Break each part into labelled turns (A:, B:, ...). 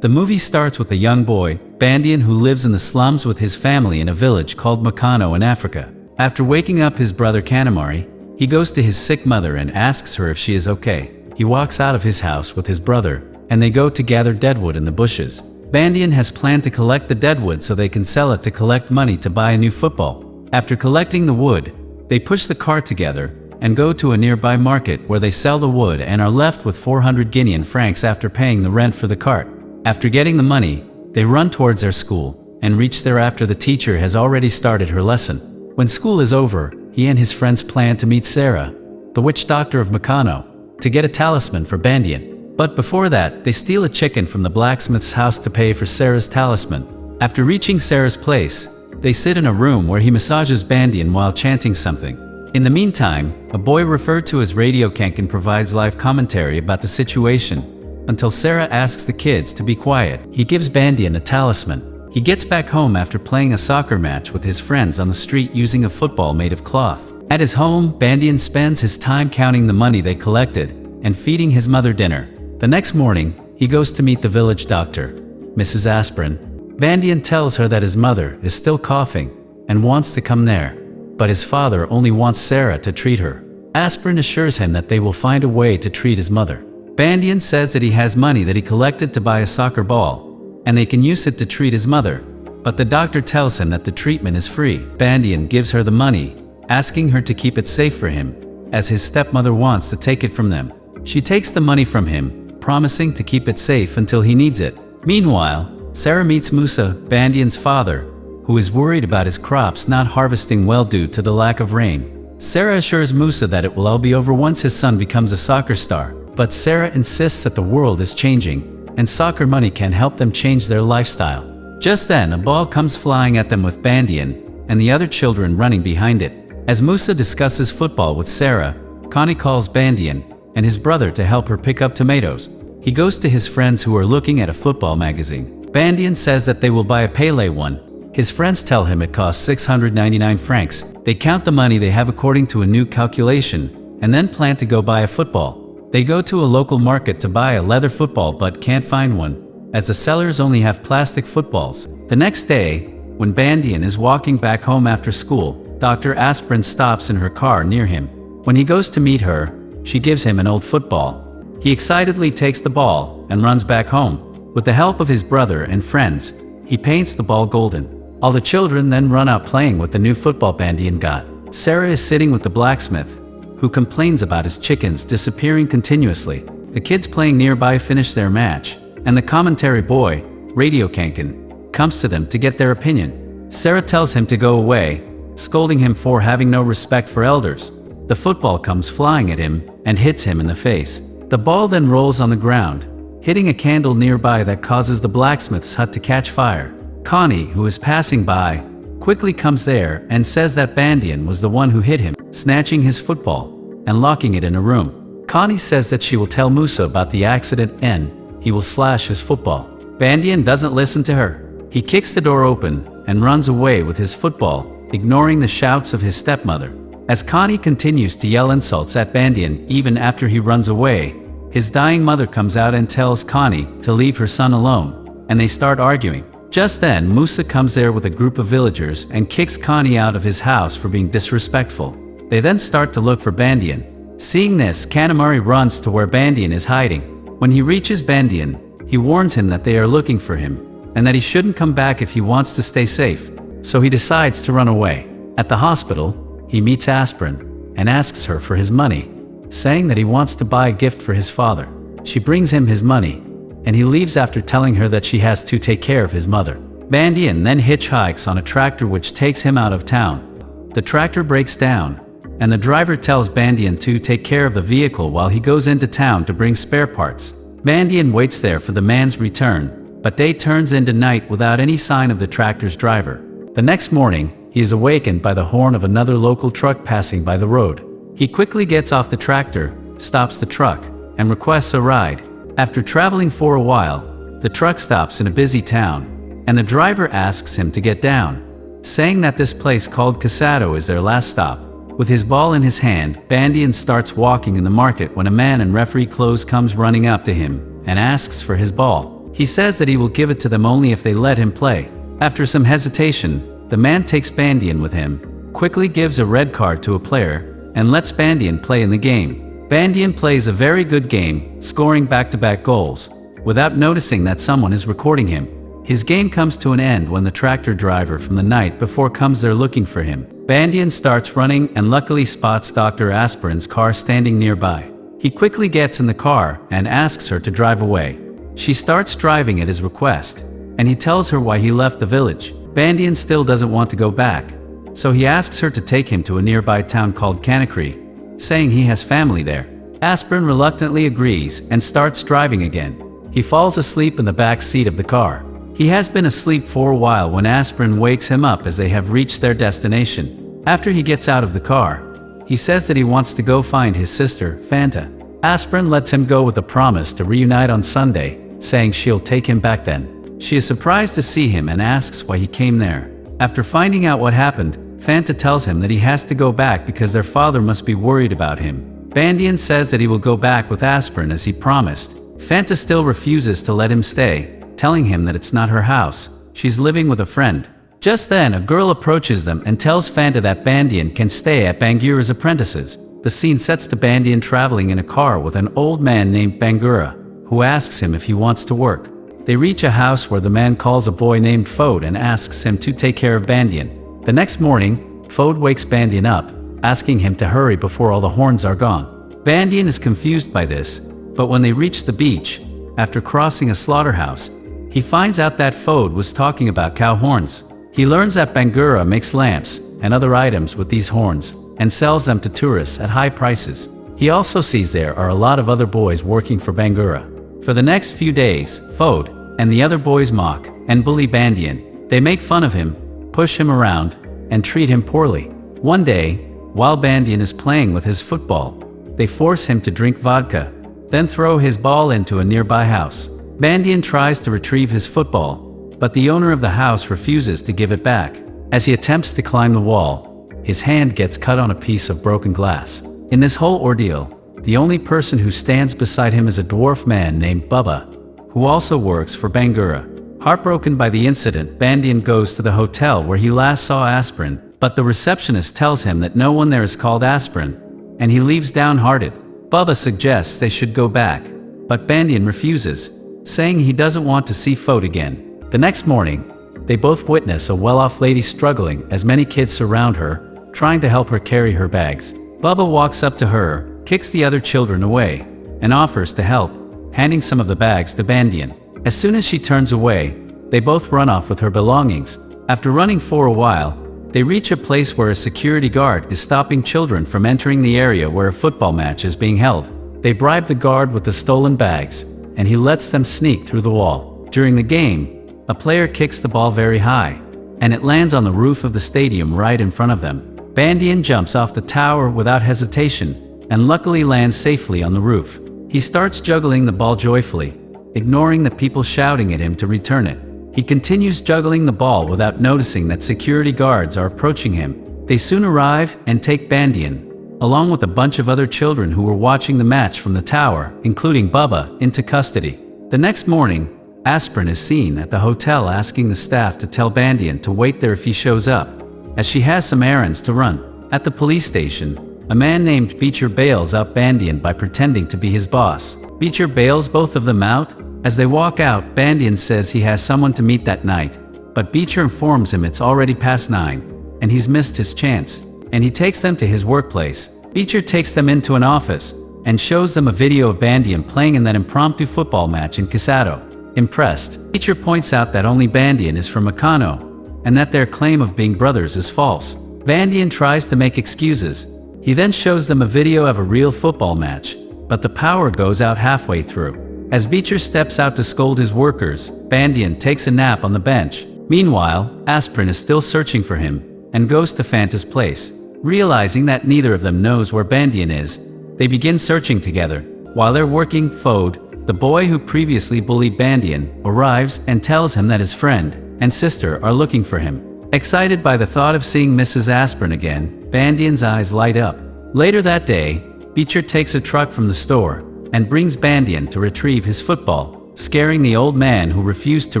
A: The movie starts with a young boy, Bandian, who lives in the slums with his family in a village called Makano in Africa. After waking up his brother Kanamari, he goes to his sick mother and asks her if she is okay. He walks out of his house with his brother, and they go to gather deadwood in the bushes. Bandian has planned to collect the deadwood so they can sell it to collect money to buy a new football. After collecting the wood, they push the cart together and go to a nearby market where they sell the wood and are left with 400 Guinean francs after paying the rent for the cart. After getting the money, they run towards their school and reach there after the teacher has already started her lesson. When school is over, he and his friends plan to meet Sarah, the witch doctor of Makano, to get a talisman for Bandian. But before that, they steal a chicken from the blacksmith's house to pay for Sarah's talisman. After reaching Sarah's place, they sit in a room where he massages Bandian while chanting something. In the meantime, a boy referred to as Radio Kankan provides live commentary about the situation, until Sarah asks the kids to be quiet. He gives Bandian a talisman. He gets back home after playing a soccer match with his friends on the street using a football made of cloth. At his home, Bandian spends his time counting the money they collected and feeding his mother dinner. The next morning, he goes to meet the village doctor, Mrs. Aspirin. Bandian tells her that his mother is still coughing and wants to come there, but his father only wants Sarah to treat her. Aspirin assures him that they will find a way to treat his mother. Bandian says that he has money that he collected to buy a soccer ball, and they can use it to treat his mother, but the doctor tells him that the treatment is free. Bandian gives her the money, asking her to keep it safe for him, as his stepmother wants to take it from them. She takes the money from him, promising to keep it safe until he needs it. Meanwhile, Sarah meets Musa, Bandian's father, who is worried about his crops not harvesting well due to the lack of rain. Sarah assures Musa that it will all be over once his son becomes a soccer star. But Sarah insists that the world is changing, and soccer money can help them change their lifestyle. Just then, a ball comes flying at them with Bandian and the other children running behind it. As Musa discusses football with Sarah, Connie calls Bandian and his brother to help her pick up tomatoes. He goes to his friends who are looking at a football magazine. Bandian says that they will buy a Pele one. His friends tell him it costs 699 francs. They count the money they have according to a new calculation and then plan to go buy a football. They go to a local market to buy a leather football but can't find one, as the sellers only have plastic footballs. The next day, when Bandian is walking back home after school, Dr. Aspirin stops in her car near him. When he goes to meet her, she gives him an old football. He excitedly takes the ball and runs back home. With the help of his brother and friends, he paints the ball golden. All the children then run out playing with the new football Bandian got. Sarah is sitting with the blacksmith, who complains about his chickens disappearing continuously. The kids playing nearby finish their match, and the commentary boy, Radio Kankan, comes to them to get their opinion. Sarah tells him to go away, scolding him for having no respect for elders. The football comes flying at him and hits him in the face. The ball then rolls on the ground, hitting a candle nearby that causes the blacksmith's hut to catch fire. Connie, who is passing by, quickly comes there and says that Bandian was the one who hit him, snatching his football and locking it in a room. Connie says that she will tell Musa about the accident and he will slash his football. Bandian doesn't listen to her. He kicks the door open and runs away with his football, ignoring the shouts of his stepmother. As Connie continues to yell insults at Bandian even after he runs away, his dying mother comes out and tells Connie to leave her son alone, and they start arguing. Just then, Musa comes there with a group of villagers and kicks Connie out of his house for being disrespectful. They then start to look for Bandian. Seeing this, Kanamari runs to where Bandian is hiding. When he reaches Bandian, he warns him that they are looking for him, and that he shouldn't come back if he wants to stay safe. So he decides to run away. At the hospital, he meets Aspirin and asks her for his money, saying that he wants to buy a gift for his father. She brings him his money, and he leaves after telling her that she has to take care of his mother. Bandian then hitchhikes on a tractor which takes him out of town. The tractor breaks down, and the driver tells Bandian to take care of the vehicle while he goes into town to bring spare parts. Bandian waits there for the man's return, but day turns into night without any sign of the tractor's driver. The next morning, he is awakened by the horn of another local truck passing by the road. He quickly gets off the tractor, stops the truck, and requests a ride. After traveling for a while, the truck stops in a busy town, and the driver asks him to get down, saying that this place called Casado is their last stop. With his ball in his hand, Bandian starts walking in the market when a man in referee clothes comes running up to him and asks for his ball. He says that he will give it to them only if they let him play. After some hesitation, the man takes Bandian with him, quickly gives a red card to a player, and lets Bandian play in the game. Bandian plays a very good game, scoring back-to-back goals, without noticing that someone is recording him. His game comes to an end when the tractor driver from the night before comes there looking for him. Bandian starts running and luckily spots Dr. Aspirin's car standing nearby. He quickly gets in the car and asks her to drive away. She starts driving at his request, and he tells her why he left the village. Bandian still doesn't want to go back, so he asks her to take him to a nearby town called Conakry, saying he has family there. Aspirin reluctantly agrees and starts driving again. He falls asleep in the back seat of the car. He has been asleep for a while when Aspirin wakes him up as they have reached their destination. After he gets out of the car, he says that he wants to go find his sister, Fanta. Aspirin lets him go with a promise to reunite on Sunday, saying she'll take him back then. She is surprised to see him and asks why he came there. After finding out what happened, Fanta tells him that he has to go back because their father must be worried about him. Bandian says that he will go back with Aspirin as he promised. Fanta still refuses to let him stay, telling him that it's not her house, she's living with a friend. Just then a girl approaches them and tells Fanta that Bandian can stay at Bangura's apprentices. The scene sets to Bandian traveling in a car with an old man named Bangura, who asks him if he wants to work. They reach a house where the man calls a boy named Fode and asks him to take care of Bandian. The next morning, Fode wakes Bandian up, asking him to hurry before all the horns are gone. Bandian is confused by this, but when they reach the beach, after crossing a slaughterhouse, he finds out that Fode was talking about cow horns. He learns that Bangura makes lamps and other items with these horns, and sells them to tourists at high prices. He also sees there are a lot of other boys working for Bangura. For the next few days, Fode and the other boys mock and bully Bandian. They make fun of him, push him around, and treat him poorly. One day, while Bandian is playing with his football, they force him to drink vodka, then throw his ball into a nearby house. Bandian tries to retrieve his football, but the owner of the house refuses to give it back. As he attempts to climb the wall, his hand gets cut on a piece of broken glass. In this whole ordeal, the only person who stands beside him is a dwarf man named Bubba, who also works for Bangura. Heartbroken by the incident, Bandian goes to the hotel where he last saw Aspirin, but the receptionist tells him that no one there is called Aspirin, and he leaves downhearted. Bubba suggests they should go back, but Bandian refuses, saying he doesn't want to see Fode again. The next morning, they both witness a well-off lady struggling as many kids surround her, trying to help her carry her bags. Bubba walks up to her, kicks the other children away, and offers to help, handing some of the bags to Bandian. As soon as she turns away, they both run off with her belongings. After running for a while, they reach a place where a security guard is stopping children from entering the area where a football match is being held. They bribe the guard with the stolen bags, and he lets them sneak through the wall. During the game, a player kicks the ball very high, and it lands on the roof of the stadium right in front of them. Bandian jumps off the tower without hesitation, and luckily lands safely on the roof. He starts juggling the ball joyfully, ignoring the people shouting at him to return it. He continues juggling the ball without noticing that security guards are approaching him. They soon arrive and take Bandian, along with a bunch of other children who were watching the match from the tower, including Bubba, into custody. The next morning, Aspirin is seen at the hotel asking the staff to tell Bandian to wait there if he shows up, as she has some errands to run. At the police station, a man named Beecher bails out Bandian by pretending to be his boss. Beecher bails both of them out. As they walk out, Bandian says he has someone to meet that night, but Beecher informs him it's already past 9, and he's missed his chance, and he takes them to his workplace. Beecher takes them into an office, and shows them a video of Bandian playing in that impromptu football match in Casado. Impressed, Beecher points out that only Bandian is from Meccano, and that their claim of being brothers is false. Bandian tries to make excuses. He then shows them a video of a real football match, but the power goes out halfway through. As Beecher steps out to scold his workers, Bandian takes a nap on the bench. Meanwhile, Aspirin is still searching for him, and goes to Fanta's place. Realizing that neither of them knows where Bandian is, they begin searching together. While they're working, Fode, the boy who previously bullied Bandian, arrives and tells him that his friend and sister are looking for him. Excited by the thought of seeing Mrs. Aspirin again, Bandian's eyes light up. Later that day, Beecher takes a truck from the store and brings Bandian to retrieve his football. scaring the old man who refused to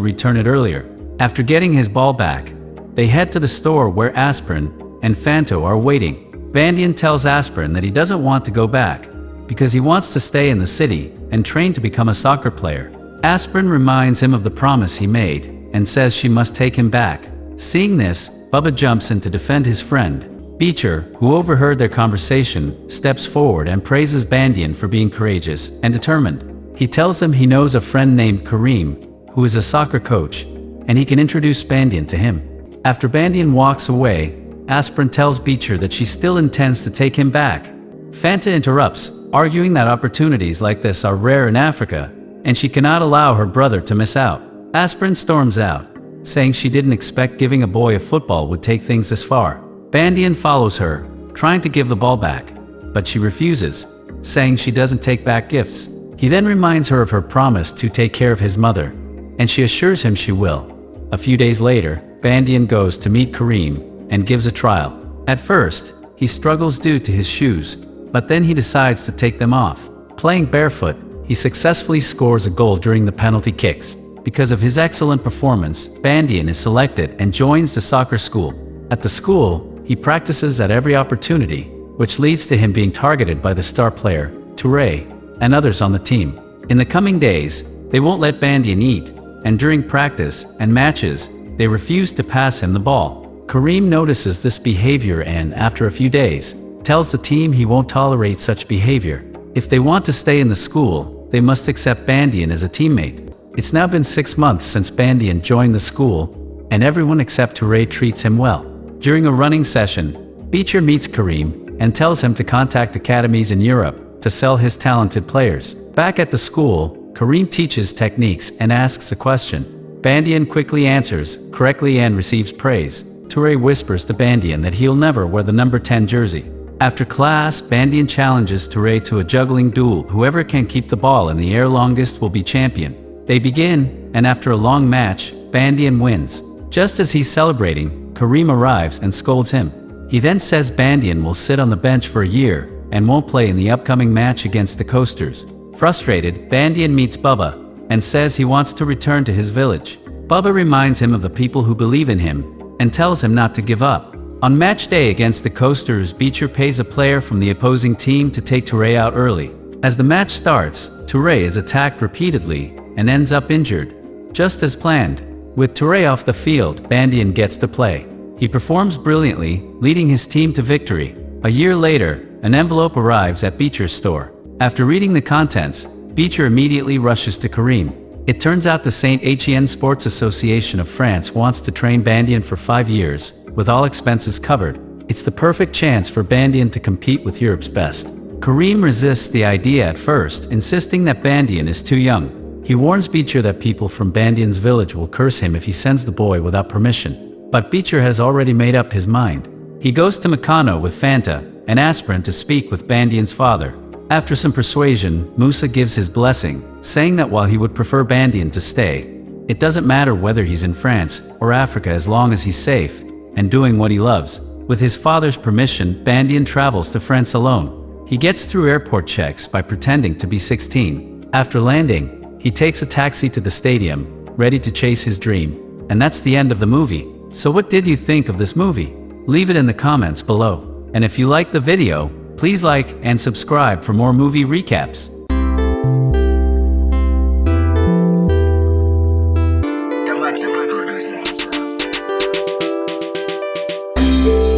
A: return it earlier. After getting his ball back, they head to the store where Aspirin and Fanto are waiting. Bandian tells Aspirin that he doesn't want to go back, because he wants to stay in the city and train to become a soccer player. Aspirin reminds him of the promise he made, and says she must take him back. Seeing this, Bubba jumps in to defend his friend. Beecher, who overheard their conversation, steps forward and praises Bandian for being courageous and determined. He tells him he knows a friend named Kareem, who is a soccer coach, and he can introduce Bandian to him. After Bandian walks away, Aspirin tells Beecher that she still intends to take him back. Fanta interrupts, arguing that opportunities like this are rare in Africa, and she cannot allow her brother to miss out. Aspirin storms out, saying she didn't expect giving a boy a football would take things this far. Bandian follows her, trying to give the ball back, but she refuses, saying she doesn't take back gifts. He then reminds her of her promise to take care of his mother, and she assures him she will. A few days later, Bandian goes to meet Kareem and gives a trial. At first, he struggles due to his shoes, but then he decides to take them off. Playing barefoot, he successfully scores a goal during the penalty kicks. Because of his excellent performance, Bandian is selected and joins the soccer school. At the school, he practices at every opportunity, which leads to him being targeted by the star player, Touré, and others on the team. In the coming days, they won't let Bandian eat, and during practice and matches, they refuse to pass him the ball. Kareem notices this behavior and, after a few days, tells the team he won't tolerate such behavior. If they want to stay in the school, they must accept Bandian as a teammate. It's now been 6 months since Bandian joined the school, and everyone except Touré treats him well. During a running session, Beecher meets Kareem and tells him to contact academies in Europe to sell his talented players. Back at the school, Kareem teaches techniques and asks a question. Bandian quickly answers correctly and receives praise. Touré whispers to Bandian that he'll never wear the number 10 jersey. After class, Bandian challenges Touré to a juggling duel. Whoever can keep the ball in the air longest will be champion. They begin, and after a long match, Bandian wins. Just as he's celebrating, Kareem arrives and scolds him. He then says Bandian will sit on the bench for a year, and won't play in the upcoming match against the Coasters. Frustrated, Bandian meets Bubba, and says he wants to return to his village. Bubba reminds him of the people who believe in him, and tells him not to give up. On match day against the Coasters, Beecher pays a player from the opposing team to take Touré out early. As the match starts, Touré is attacked repeatedly, and ends up injured, just as planned. With Touré off the field, Bandian gets to play. He performs brilliantly, leading his team to victory. A year later, an envelope arrives at Beecher's store. After reading the contents, Beecher immediately rushes to Kareem. It turns out the Saint Etienne Sports Association of France wants to train Bandian for 5 years, with all expenses covered. It's the perfect chance for Bandian to compete with Europe's best. Kareem resists the idea at first, insisting that Bandian is too young. He warns Beecher that people from Bandian's village will curse him if he sends the boy without permission. But Beecher has already made up his mind. He goes to Meccano with Fanta and Aspirin to speak with Bandian's father. After some persuasion, Musa gives his blessing, saying that while he would prefer Bandian to stay, it doesn't matter whether he's in France or Africa as long as he's safe and doing what he loves. With his father's permission, Bandian travels to France alone. He gets through airport checks by pretending to be 16. After landing, he takes a taxi to the stadium, ready to chase his dream. And that's the end of the movie. So what did you think of this movie? Leave it in the comments below. And if you liked the video, please like and subscribe for more movie recaps.